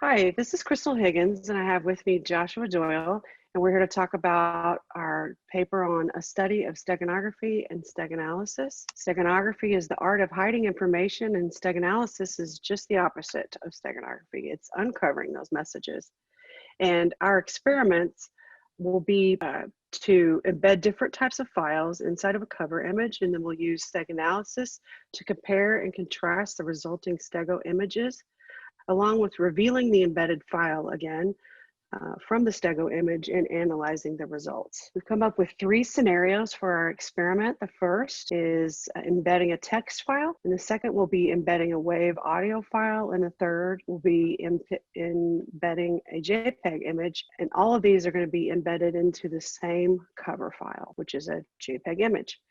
Hi, this is Crystal Higgins, and I have with me Joshua Doyle, and we're here to talk about our paper on a study of steganography and steganalysis. Steganography is the art of hiding information, and steganalysis is just the opposite of steganography. It's uncovering those messages. And our experiments will be to embed different types of files inside of a cover image, and then we'll use steganalysis to compare and contrast the resulting stego images, along with revealing the embedded file again from the stego image and analyzing the results. We've come up with 3 scenarios for our experiment. The first is embedding a text file, and the second will be embedding a WAV audio file, and the third will be embedding a JPEG image, and all of these are going to be embedded into the same cover file, which is a JPEG image.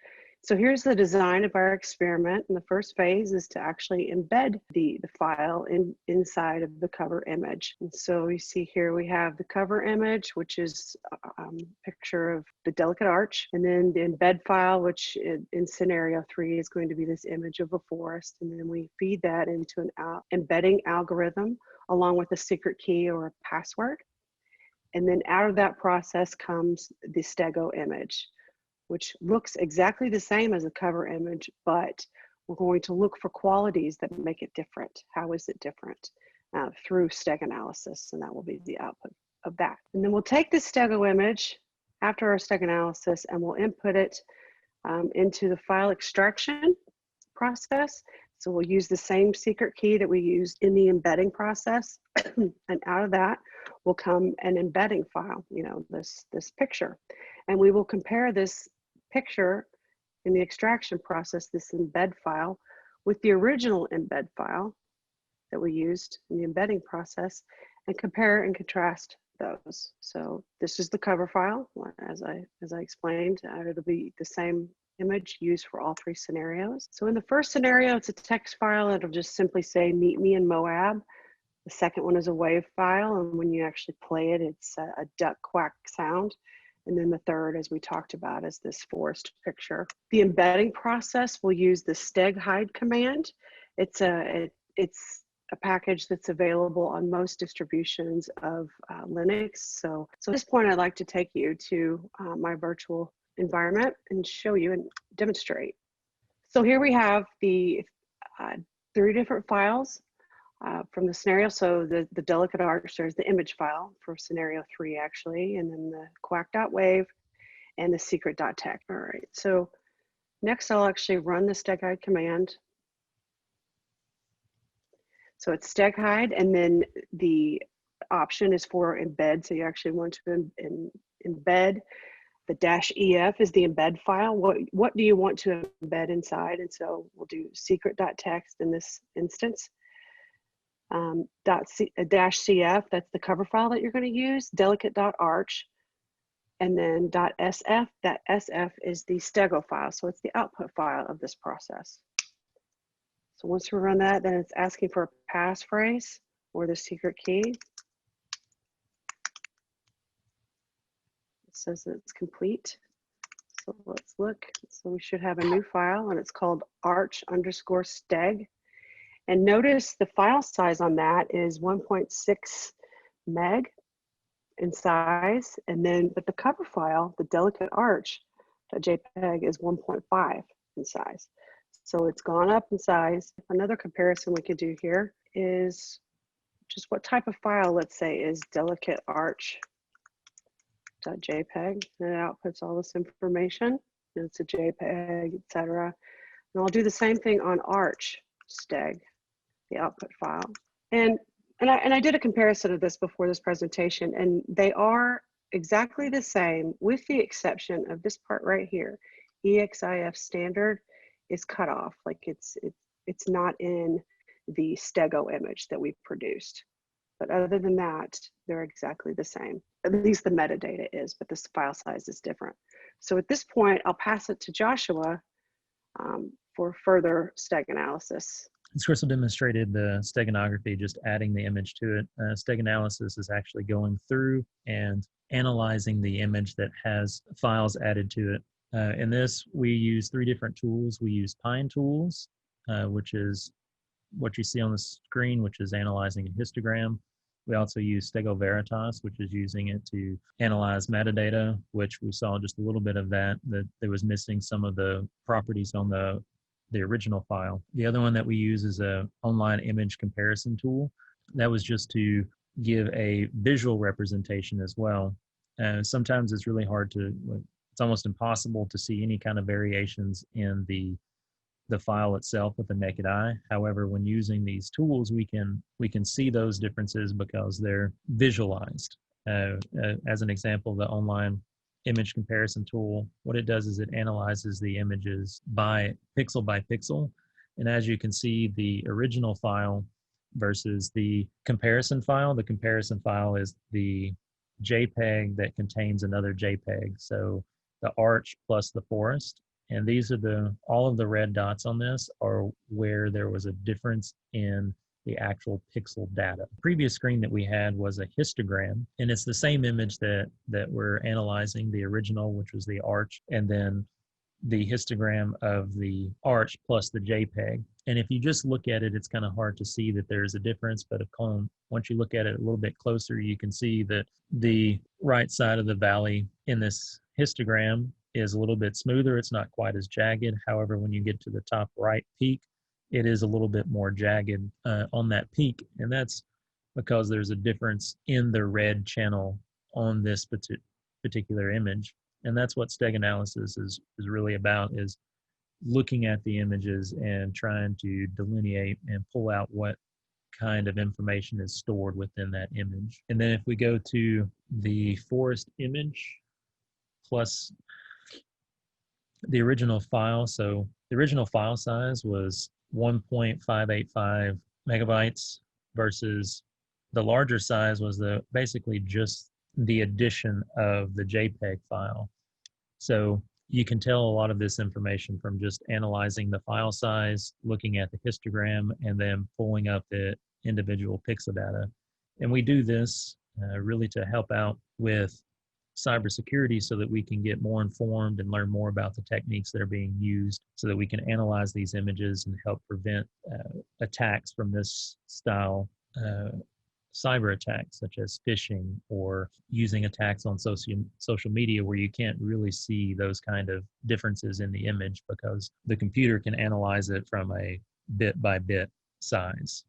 So here's the design of our experiment. And the first phase is to actually embed the file inside of the cover image. And so you see here we have the cover image, which is a picture of the delicate arch. And then the embed file, which in scenario 3 is going to be this image of a forest. And then we feed that into an embedding algorithm along with a secret key or a password. And then out of that process comes the stego image, which looks exactly the same as the cover image, but we're going to look for qualities that make it different. How is it different? Through steganalysis, and that will be the output of that. And then we'll take this stego image after our steganalysis and we'll input it into the file extraction process. So we'll use the same secret key that we used in the embedding process. And out of that will come an embedding file, this picture. And we will compare this picture in the extraction process, this embed file, with the original embed file that we used in the embedding process, and compare and contrast those. So this is the cover file, as I explained. It'll be the same image used for all 3 scenarios. So in the first scenario, it's a text file. It'll just simply say, "Meet me in Moab." The second one is a WAV file, and when you actually play it, it's a duck quack sound. And then the third, as we talked about, is this forest picture. The embedding process will use the steg hide command. It's a package that's available on most distributions of Linux. So at this point, I'd like to take you to my virtual environment and show you and demonstrate. So here we have the 3 different files from the scenario. So the delicate arch, there's the image file for scenario 3 actually, and then the quack.wave and the secret.text. All right, so next I'll actually run the steghide command. So it's steghide, and then the option is for embed. So you actually want to embed. The -ef is the embed file. What do you want to embed inside? And so we'll do secret.text in this instance. -cf, that's the cover file that you're going to use, delicate.arch, and then .sf, that sf is the stego file, so it's the output file of this process. So once we run that, then it's asking for a passphrase or the secret key. It says that it's complete. So let's look. So we should have a new file, and it's called arch_steg. And notice the file size on that is 1.6 meg in size. And then, but the cover file, the delicate arch.jpg, is 1.5 in size. So it's gone up in size. Another comparison we could do here is just what type of file, let's say, is delicate arch.jpg, and it outputs all this information. And it's a JPEG, etc. And I'll do the same thing on arch.steg, the output file. And I did a comparison of this before this presentation, and they are exactly the same with the exception of this part right here. EXIF standard is cut off, like it's not in the stego image that we produced. But other than that, they're exactly the same. At least the metadata is, but this file size is different. So at this point, I'll pass it to Joshua for further steganalysis. As Crystal demonstrated the steganography, just adding the image to it. Steganalysis is actually going through and analyzing the image that has files added to it. In this, we use 3 different tools. We use Pine tools, which is what you see on the screen, which is analyzing a histogram. We also use Stego Veritas, which is using it to analyze metadata, which we saw just a little bit of that there was missing some of the properties on the original file. The other one that we use is a online image comparison tool. That was just to give a visual representation as well. Sometimes it's really hard to, it's almost impossible to see any kind of variations in the file itself with the naked eye. However, when using these tools, we can see those differences because they're visualized. As an example, the online image comparison tool, what it does is it analyzes the images by pixel. And as you can see, the original file versus the comparison file is the JPEG that contains another JPEG. So the arch plus the forest. And these are all of the red dots on this are where there was a difference in the actual pixel data. The previous screen that we had was a histogram, and it's the same image that we're analyzing, the original, which was the arch, and then the histogram of the arch plus the JPEG. And if you just look at it, it's kind of hard to see that there's a difference, but once you look at it a little bit closer, you can see that the right side of the valley in this histogram is a little bit smoother. It's not quite as jagged. However, when you get to the top right peak, it is a little bit more jagged on that peak. And that's because there's a difference in the red channel on this particular image. And that's what steg analysis is really about, is looking at the images and trying to delineate and pull out what kind of information is stored within that image. And then if we go to the forest image plus the original file, so the original file size was 1.585 megabytes versus the larger size was basically just the addition of the JPEG file. So you can tell a lot of this information from just analyzing the file size, looking at the histogram, and then pulling up the individual pixel data. And we do this really to help out with cybersecurity so that we can get more informed and learn more about the techniques that are being used so that we can analyze these images and help prevent attacks from this style, cyber attacks such as phishing or using attacks on social media where you can't really see those kind of differences in the image because the computer can analyze it from a bit by bit size.